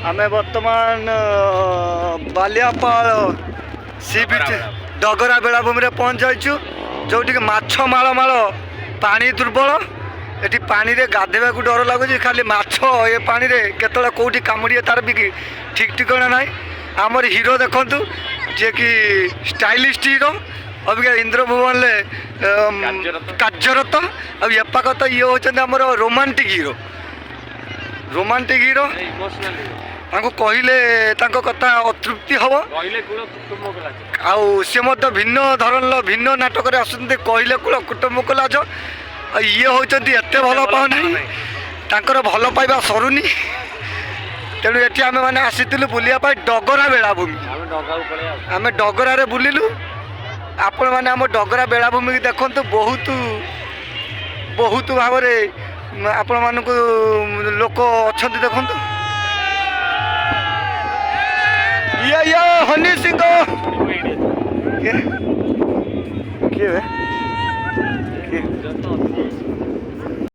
आमे वर्तमान बालियापाल सी बीच डगरा बेलाभूमि पहुँच जाइछु जोटि माछ माल माल पानी दुर्बल एटी पानी रे गाधेवा को डर लगुच खाली माछ ये पानी रे केतला कोठी कामुड़ी तार भी ठीक ठिकाना ना आमर हीरो देखंतु जे कि स्टाइलिस्ट हीरो अबिका इंद्र भुवन ले कार्यरत अब एपाक तो ये होचंदी आमर रोमांटिक हीरो तांको कहिले तांको कथा अतृप्ति हबो आउ से मध्य भिन्न धरण भिन्न नाटक रे आसुंते कहिले कुल कुटुंब को लाज ये होचंदी एते भल पाउ नहीं तांकर भल पाइबा सरुनी तेणु एठी आमे माने आसीतिलु बुलिया पाई डगरा बेलाभूमि आमे डगरा रे बुलिलु आपण माने हम डगरा बेलाभूमि की देखंतु बहुत बहुत भाव रे आपण मानकु लोक अछंती देखंतु या हनी सिंह के